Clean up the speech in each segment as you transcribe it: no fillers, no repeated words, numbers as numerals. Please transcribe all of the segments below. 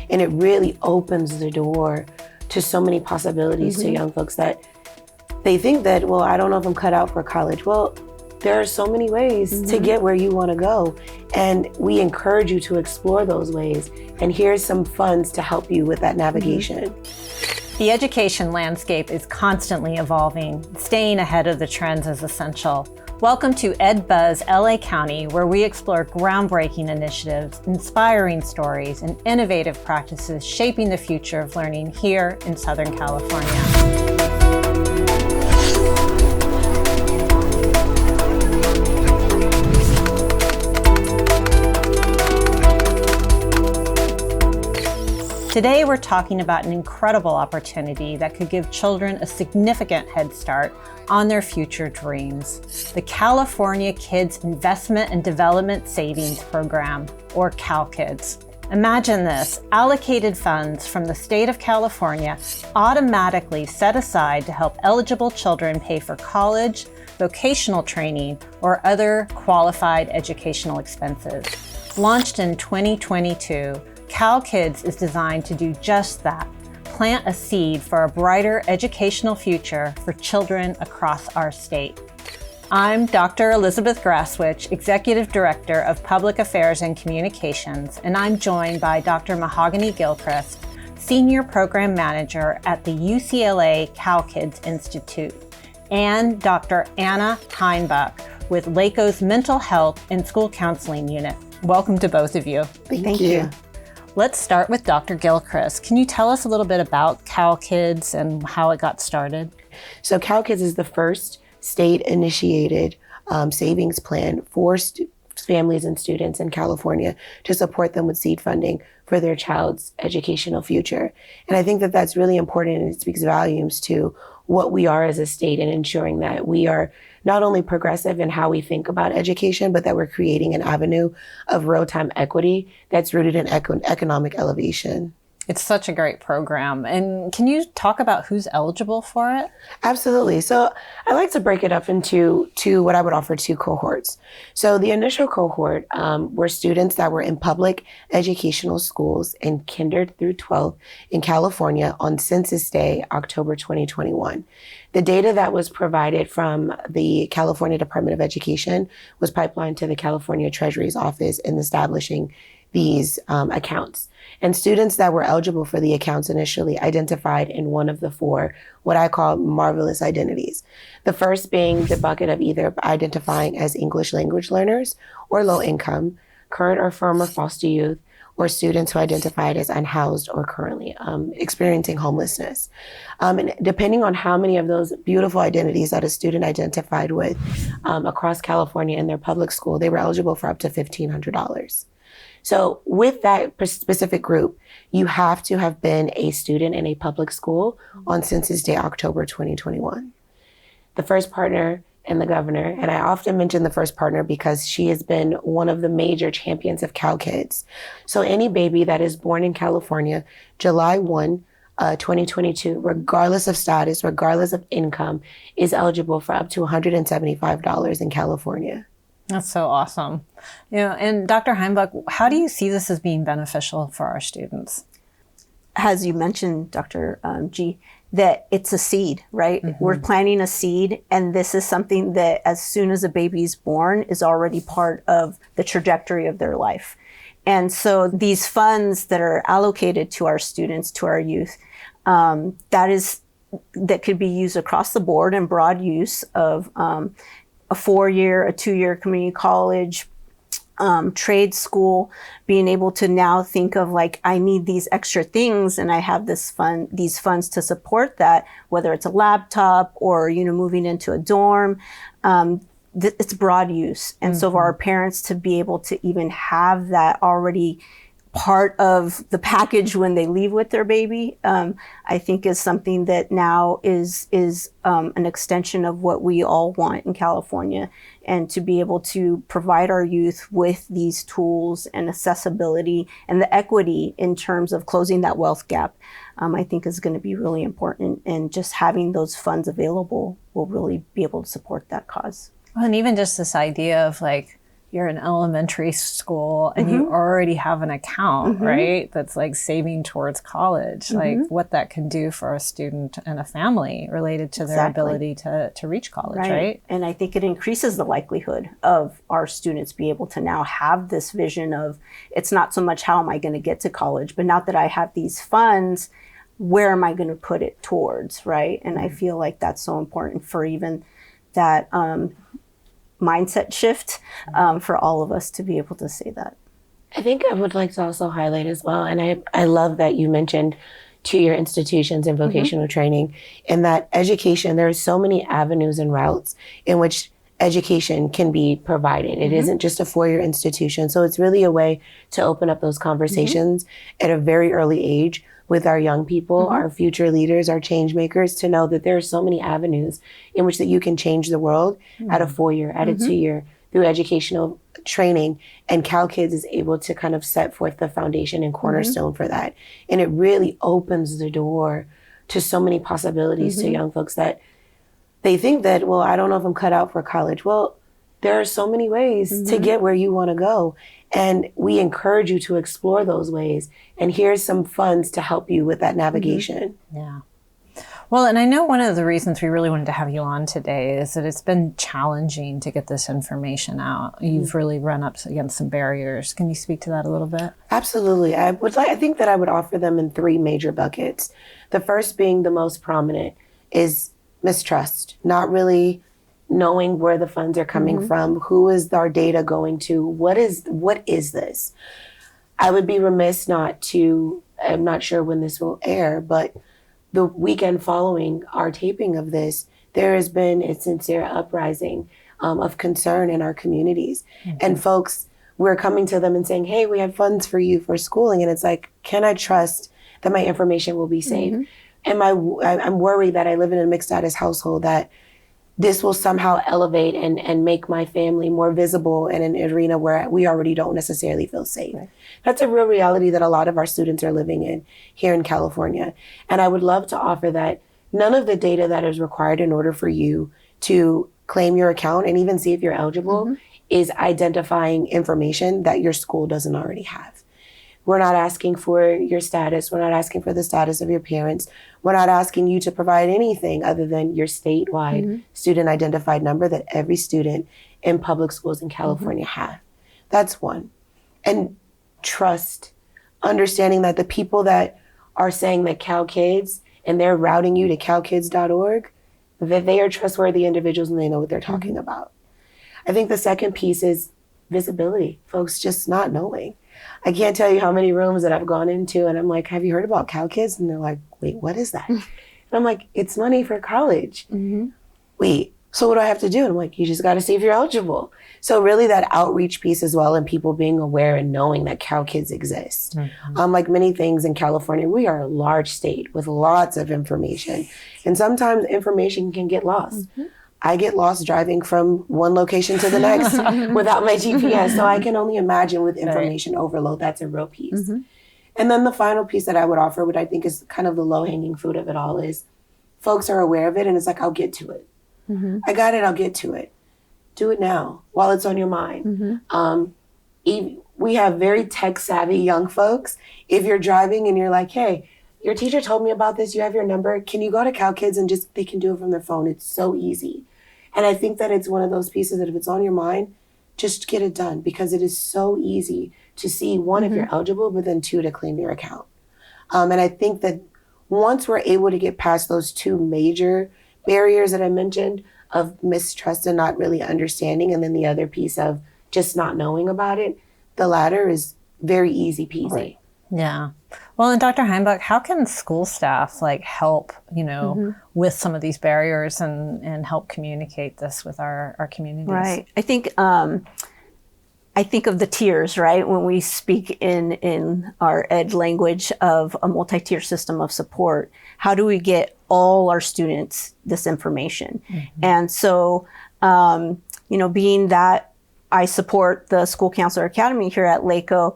And it really opens the door to so many possibilities to young folks that they think that, well, I don't know if I'm cut out for college. Well, there are so many ways to get where you want to go. And we encourage you to explore those ways. And here's some funds to help you with that navigation. The education landscape is constantly evolving. Staying ahead of the trends is essential. Welcome to Ed Buzz LA County, where we explore groundbreaking initiatives, inspiring stories, and innovative practices shaping the future of learning here in Southern California. Today, we're talking about an incredible opportunity that could give children a significant head start on their future dreams. The California Kids Investment and Development Savings Program, or CalKIDS. Imagine this: allocated funds from the state of California automatically set aside to help eligible children pay for college, vocational training, or other qualified educational expenses. Launched in 2022, CalKIDS is designed to do just that: plant a seed for a brighter educational future for children across our state. I'm Dr. Elizabeth Grasswich, Executive Director of Public Affairs and Communications, and I'm joined by Dr. Mahagoney Gilchriest, Senior Program Manager at the UCLA CalKIDS Institute, and Dr. Anna Heinbuch with LACOE's Mental Health and School Counseling Unit. Welcome to both of you. Thank you. Let's start with Dr. Gilchriest. Can you tell us a little bit about CalKIDS and how it got started? So CalKIDS is the first state-initiated savings plan for families and students in California to support them with seed funding for their child's educational future. And I think that that's really important, and it speaks volumes to what we are as a state and ensuring that we are not only progressive in how we think about education, but that we're creating an avenue of real-time equity that's rooted in economic elevation. It's such a great program. And can you talk about who's eligible for it? Absolutely. So I like to break it up into what I would offer two cohorts. So the initial cohort were students that were in public educational schools in kinder through 12th in California on Census Day, October 2021. The data that was provided from the California Department of Education was pipelined to the California Treasury's office in establishing these accounts. And students that were eligible for the accounts initially identified in one of the four, what I call marvelous identities. The first being the bucket of either identifying as English language learners or low income, current or former foster youth, or students who identified as unhoused or currently experiencing homelessness. And depending on how many of those beautiful identities that a student identified with across California in their public school, they were eligible for up to $1,500. So with that specific group, you have to have been a student in a public school on Census Day, October 2021. The first partner and the governor, and I often mention the first partner because she has been one of the major champions of CalKIDS. So any baby that is born in California, July 1, 2022, regardless of status, regardless of income, is eligible for up to $175 in California. That's so awesome. And Dr. Heinbuch, how do you see this as being beneficial for our students? As you mentioned, Dr. G, that it's a seed, right? We're planting a seed, and this is something that as soon as a baby's born is already part of the trajectory of their life. And so these funds that are allocated to our students, to our youth, that could be used across the board and broad use of a 4-year, a 2-year community college, trade school, being able to now think of like, I need these extra things and I have these funds to support that, whether it's a laptop or, moving into a dorm. It's broad use. And so for our parents to be able to even have that already part of the package when they leave with their baby, I think is something that now is an extension of what we all want in California. And to be able to provide our youth with these tools and accessibility and the equity in terms of closing that wealth gap, I think is going to be really important. And just having those funds available will really be able to support that cause. Well, and even just this idea of like, you're in elementary school and you already have an account, right? That's like saving towards college, like what that can do for a student and a family related to their ability to reach college, right? And I think it increases the likelihood of our students be able to now have this vision of, it's not so much how am I going to get to college, but now that I have these funds, where am I going to put it towards, right? And I feel like that's so important for even that mindset shift for all of us to be able to say that. I think I would like to also highlight as well, and I love that you mentioned two-year institutions and vocational training, and that education, there are so many avenues and routes in which education can be provided. It isn't just a four-year institution. So it's really a way to open up those conversations at a very early age with our young people, our future leaders, our change makers, to know that there are so many avenues in which that you can change the world at a four-year, at a two-year, through educational training. And CalKIDS is able to kind of set forth the foundation and cornerstone for that. And it really opens the door to so many possibilities to young folks that they think that, well, I don't know if I'm cut out for college. Well, there are so many ways to get where you want to go. And we encourage you to explore those ways. And here's some funds to help you with that navigation. Yeah. Well, and I know one of the reasons we really wanted to have you on today is that it's been challenging to get this information out. You've really run up against some barriers. Can you speak to that a little bit? Absolutely. I think that I would offer them in three major buckets. The first being the most prominent is mistrust, not really knowing where the funds are coming from, who is our data going to, what is this? I would be remiss not to, I'm not sure when this will air, but the weekend following our taping of this, there has been a sincere uprising of concern in our communities. And folks, we're coming to them and saying, hey, we have funds for you for schooling. And it's like, can I trust that my information will be safe? And I'm worried that I live in a mixed status household, that this will somehow elevate and make my family more visible in an arena where we already don't necessarily feel safe. Right. That's a real reality that a lot of our students are living in here in California. And I would love to offer that none of the data that is required in order for you to claim your account and even see if you're eligible is identifying information that your school doesn't already have. We're not asking for your status. We're not asking for the status of your parents. We're not asking you to provide anything other than your statewide student identified number that every student in public schools in California have. That's one. And trust, understanding that the people that are saying that CalKIDS and they're routing you to calkids.org, that they are trustworthy individuals and they know what they're talking about. I think the second piece is visibility, folks just not knowing. I can't tell you how many rooms that I've gone into and I'm like, have you heard about CalKIDS? And they're like, wait, what is that? And I'm like, it's money for college. Wait, so what do I have to do? And I'm like, you just got to see if you're eligible. So really that outreach piece as well, and people being aware and knowing that CalKIDS exist. Like many things in California, we are a large state with lots of information. And sometimes information can get lost. I get lost driving from one location to the next without my GPS. So I can only imagine with information overload, that's a real piece. And then the final piece that I would offer, what I think is kind of the low-hanging fruit of it all, is folks are aware of it and it's like, I'll get to it. I got it, I'll get to it. Do it now while it's on your mind. We have very tech-savvy young folks. If you're driving and you're like, hey, your teacher told me about this, you have your number, can you go to CalKIDS and just, they can do it from their phone. It's so easy. And I think that it's one of those pieces that if it's on your mind, just get it done, because it is so easy to see, one, if you're eligible, but then two, to claim your account. And I think that once we're able to get past those two major barriers that I mentioned of mistrust and not really understanding, and then the other piece of just not knowing about it, the latter is very easy peasy. Right. Yeah. Well, and Dr. Heinbuch, how can school staff help, with some of these barriers and help communicate this with our communities? Right. I think of the tiers, right? When we speak in our ed language of a multi-tier system of support, how do we get all our students this information? And so, being that I support the School Counselor Academy here at LACOE,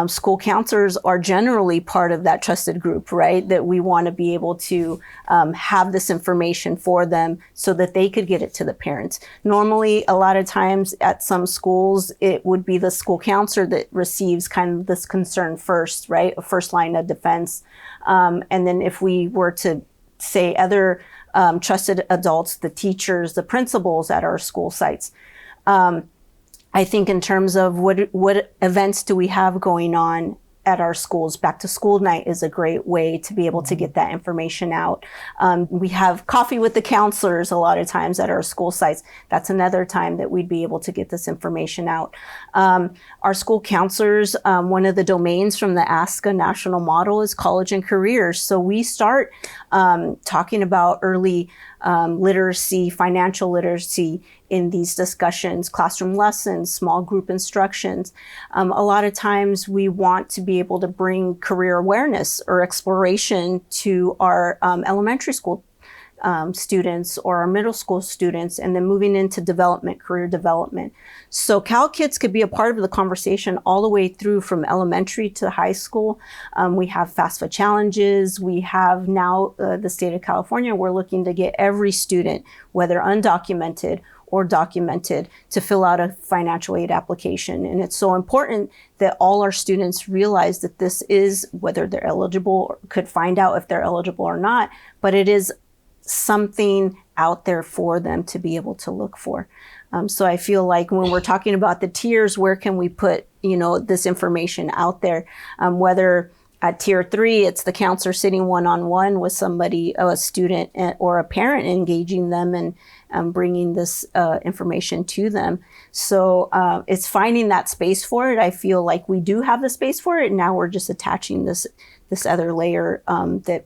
school counselors are generally part of that trusted group, right? That we want to be able to have this information for them so that they could get it to the parents. Normally, a lot of times at some schools, it would be the school counselor that receives kind of this concern first, right? A first line of defense. And then if we were to say other trusted adults, the teachers, the principals at our school sites, I think in terms of what events do we have going on at our schools, back to school night is a great way to be able to get that information out. We have coffee with the counselors a lot of times at our school sites. That's another time that we'd be able to get this information out. Our school counselors, one of the domains from the ASCA national model is college and careers. So we start talking about early literacy, financial literacy in these discussions, classroom lessons, small group instructions. A lot of times we want to be able to bring career awareness or exploration to our elementary school students or our middle school students, and then moving into development, career development. So CalKIDS could be a part of the conversation all the way through from elementary to high school. We have FAFSA challenges. We have now the state of California, we're looking to get every student, whether undocumented or documented, to fill out a financial aid application. And it's so important that all our students realize that this is, whether they're eligible, or could find out if they're eligible or not, but it is something out there for them to be able to look for. So I feel like when we're talking about the tiers, where can we put, this information out there? Whether at tier 3, it's the counselor sitting one-on-one with somebody, a student or a parent, engaging them and bringing this information to them. So it's finding that space for it. I feel like we do have the space for it. And now we're just attaching this other layer that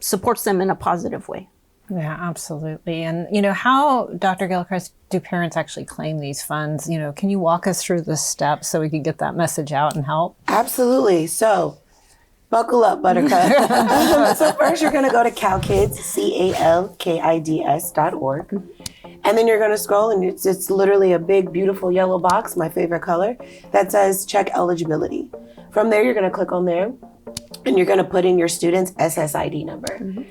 supports them in a positive way. Yeah, absolutely. And, how, Dr. Gilchriest, do parents actually claim these funds? Can you walk us through the steps so we can get that message out and help? Absolutely. So buckle up, Buttercup. So first you're going to go to CalKIDS, CalKIDS.org. And then you're going to scroll, and it's literally a big, beautiful yellow box, my favorite color, that says check eligibility. From there, you're going to click on there, and you're going to put in your student's SSID number. Mm-hmm.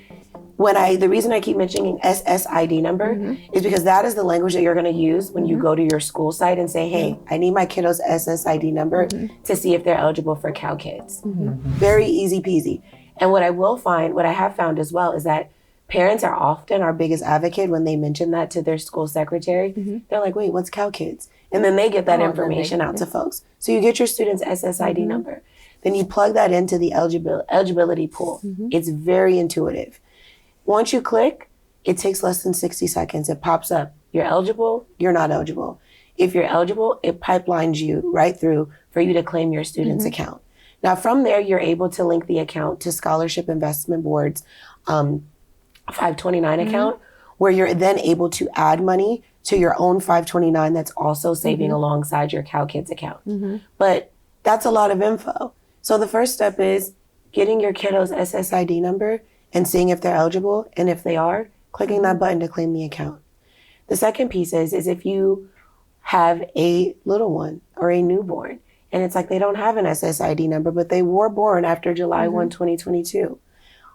The reason I keep mentioning SSID number is because that is the language that you're going to use when you go to your school site and say, hey, I need my kiddo's SSID number to see if they're eligible for CalKIDS. Very easy peasy. And what I have found as well is that parents are often our biggest advocate when they mention that to their school secretary. They're like, wait, what's CalKIDS? And then they get that information out to folks. So you get your student's SSID number. Then you plug that into the eligibility pool. It's very intuitive. Once you click, it takes less than 60 seconds. It pops up. You're eligible, you're not eligible. If you're eligible, it pipelines you right through for you to claim your student's account. Now, from there, you're able to link the account to Scholarship Investment Board's 529 account, where you're then able to add money to your own 529 that's also saving alongside your CalKIDS account. But that's a lot of info. So the first step is getting your kiddo's SSID number and seeing if they're eligible, and if they are, clicking that button to claim the account. The second piece is if you have a little one or a newborn, and it's like they don't have an SSID number, but they were born after July 1, 2022.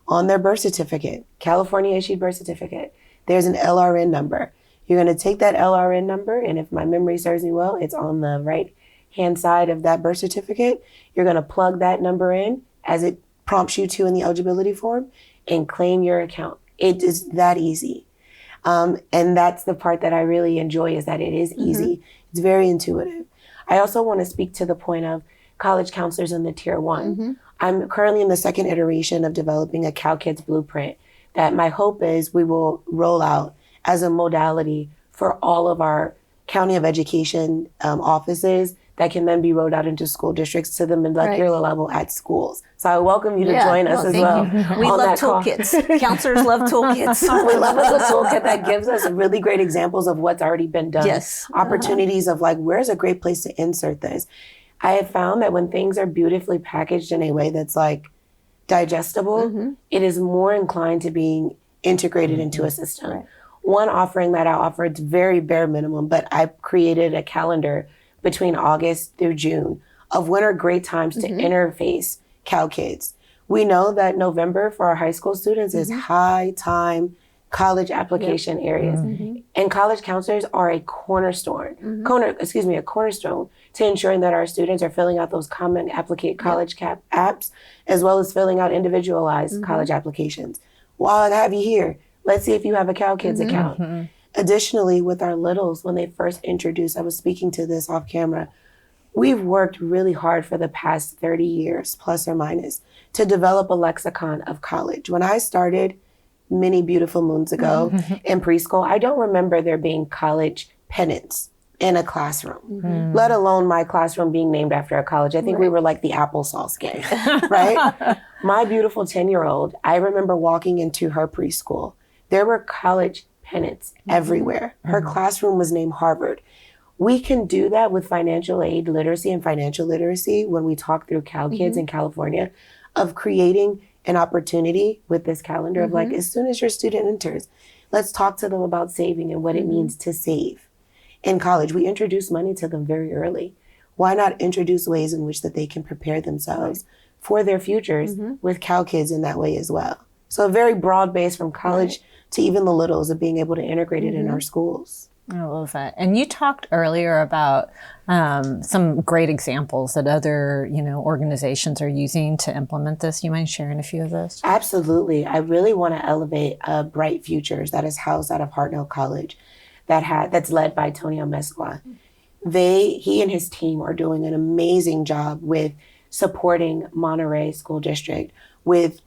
On their birth certificate, California issued birth certificate, there's an LRN number. You're going to take that LRN number, and if my memory serves me well, it's on the right-hand side of that birth certificate. You're going to plug that number in as it prompts you to in the eligibility form, and claim your account. It is that easy. And that's the part that I really enjoy, is that it is easy. It's very intuitive. I also want to speak to the point of college counselors in the tier 1. I'm currently in the second iteration of developing a CalKIDS blueprint that my hope is we will roll out as a modality for all of our County of Education offices that can then be rolled out into school districts to the molecular level at schools. So I welcome you to join us as well. We love toolkits. Counselors love toolkits. We love a toolkit that gives us really great examples of what's already been done. Yes. Opportunities of where's a great place to insert this? I have found that when things are beautifully packaged in a way that's digestible, it is more inclined to being integrated into a system. Right. One offering that I offer, it's very bare minimum, but I've created a calendar between August through June of when are great times to interface CalKIDS. We know that November for our high school students is high time college application areas. And college counselors are a cornerstone to ensuring that our students are filling out those common college cap apps, as well as filling out individualized college applications. While I have you here, let's see if you have a CalKIDS account. Additionally, with our littles, when they first introduced, I was speaking to this off camera, we've worked really hard for the past 30 years, plus or minus, to develop a lexicon of college. When I started many beautiful moons ago in preschool, I don't remember there being college pennants in a classroom, let alone my classroom being named after a college. I think we were like the applesauce gang, right? My beautiful 10-year-old, I remember walking into her preschool. There were college pennants everywhere. Her classroom was named Harvard. We can do that with financial aid literacy and financial literacy when we talk through CalKIDS in California, of creating an opportunity with this calendar of like, as soon as your student enters, let's talk to them about saving and what it means to save. In college, we introduce money to them very early. Why not introduce ways in which that they can prepare themselves for their futures with CalKIDS in that way as well? So a very broad base from college to even the littles of being able to integrate it in our schools. I love that. And you talked earlier about some great examples that other, organizations are using to implement this. You mind sharing a few of those? Absolutely. I really want to elevate Bright Futures that is housed out of Hartnell College that's led by Tonio Mesqua. He and his team are doing an amazing job with supporting Monterey School District with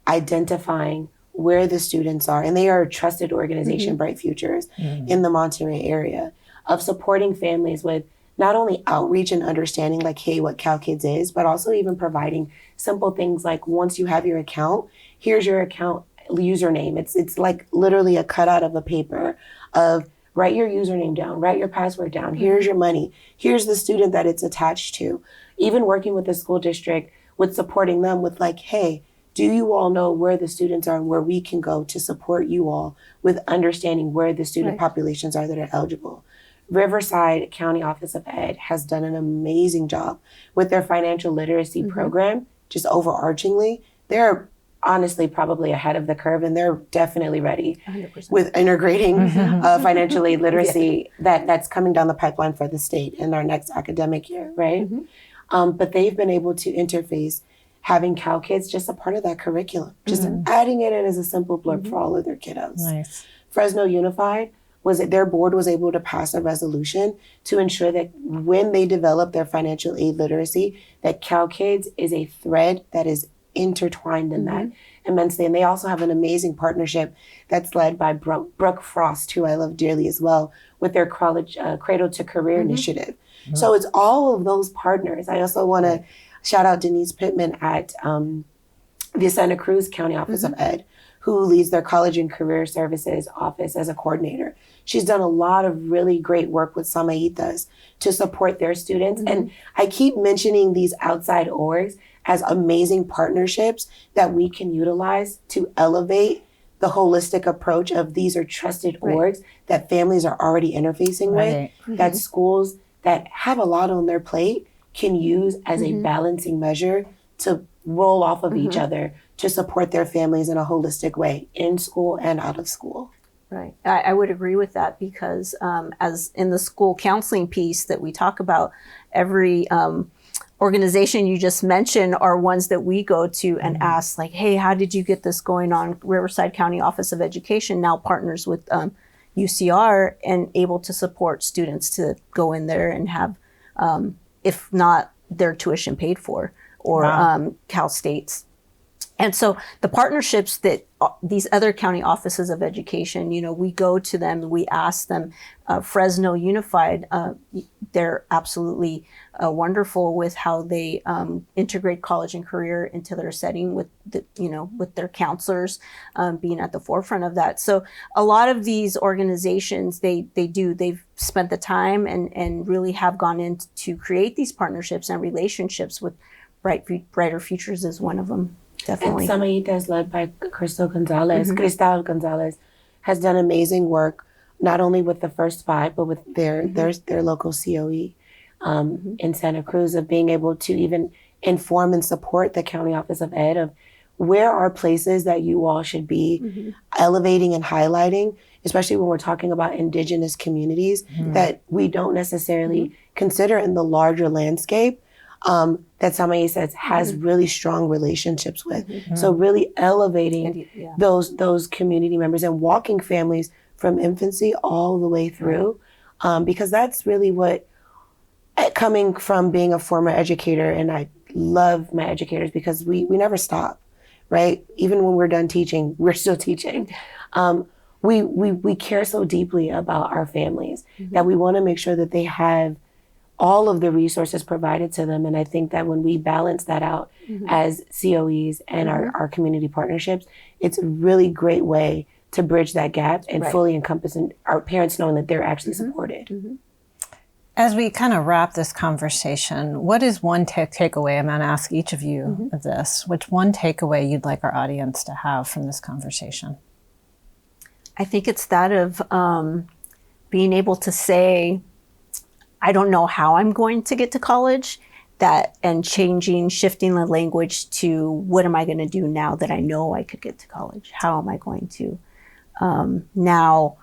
identifying where the students are. And they are a trusted organization, Bright Futures, in the Monterey area, of supporting families with not only outreach and understanding like, hey, what CalKIDS is, but also even providing simple things like, once you have your account, here's your account username. It's like literally a cutout of a paper of write your username down, write your password down, here's your money, here's the student that it's attached to. Even working with the school district with supporting them with like, hey, do you all know where the students are and where we can go to support you all with understanding where the student populations are that are eligible? Riverside County Office of Ed has done an amazing job with their financial literacy program, just overarchingly. They're honestly probably ahead of the curve, and they're definitely ready 100%. With integrating financial aid literacy that's coming down the pipeline for the state in our next academic year, right? But they've been able to interface having CalKIDS just a part of that curriculum, just adding it in as a simple blurb for all of their kiddos. Nice. Fresno Unified, their board was able to pass a resolution to ensure that when they develop their financial aid literacy, that CalKIDS is a thread that is intertwined in that immensely. And they also have an amazing partnership that's led by Brooke Frost, who I love dearly as well, with their college Cradle to Career initiative. So it's all of those partners. I also want to shout out Denise Pittman at the Santa Cruz County Office of Ed, who leads their College and Career Services office as a coordinator. She's done a lot of really great work with Samaitas to support their students. And I keep mentioning these outside orgs as amazing partnerships that we can utilize to elevate the holistic approach of these are trusted orgs that families are already interfacing with, that schools that have a lot on their plate can use as a balancing measure to roll off of each other to support their families in a holistic way, in school and out of school. Right. I would agree with that because as in the school counseling piece that we talk about, every organization you just mentioned are ones that we go to and ask like, hey, how did you get this going on? Riverside County Office of Education now partners with UCR and able to support students to go in there and have, if not their tuition paid for, or Cal State's. And so the partnerships that these other county offices of education, we go to them, we ask them. Fresno Unified, they're absolutely wonderful with how they integrate college and career into their setting with with their counselors being at the forefront of that. So a lot of these organizations, they've spent the time and really have gone in to create these partnerships and relationships with Brighter Futures is one of them. Definitely. And Samaitas, led by Cristal Gonzalez, has done amazing work, not only with the first 5, but with their local COE. in Santa Cruz, of being able to even inform and support the County Office of Ed of where are places that you all should be elevating and highlighting, especially when we're talking about indigenous communities that we don't necessarily consider in the larger landscape, that somebody says has really strong relationships with. So really elevating those community members and walking families from infancy all the way through, because that's really what, coming from being a former educator, and I love my educators because we never stop, right? Even when we're done teaching, we're still teaching. We care so deeply about our families that we want to make sure that they have all of the resources provided to them. And I think that when we balance that out as COEs and our community partnerships, it's a really great way to bridge that gap and fully encompass our parents knowing that they're actually supported. As we kind of wrap this conversation, what is one takeaway? I'm going to ask each of you of this. Which one takeaway you'd like our audience to have from this conversation? I think it's that of being able to say, I don't know how I'm going to get to college, and shifting the language to what am I going to do now that I know I could get to college? How am I going to now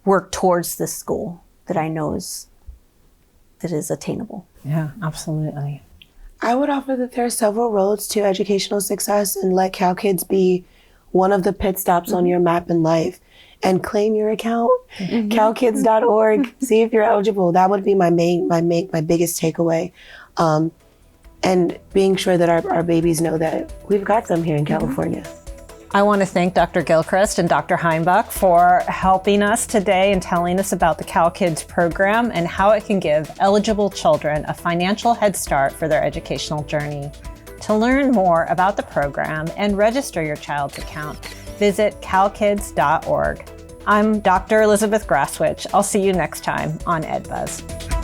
work towards this goal that I know is attainable? Yeah, absolutely. I would offer that there are several roads to educational success, and let CalKIDS be one of the pit stops on your map in life. And claim your account, calkids.org. See if you're eligible. That would be my biggest takeaway. And being sure that our babies know that we've got them here in California. I want to thank Dr. Gilchriest and Dr. Heinbuch for helping us today and telling us about the CalKIDS program and how it can give eligible children a financial head start for their educational journey. To learn more about the program and register your child's account, visit calkids.org. I'm Dr. Elizabeth Grasswich. I'll see you next time on EdBuzz.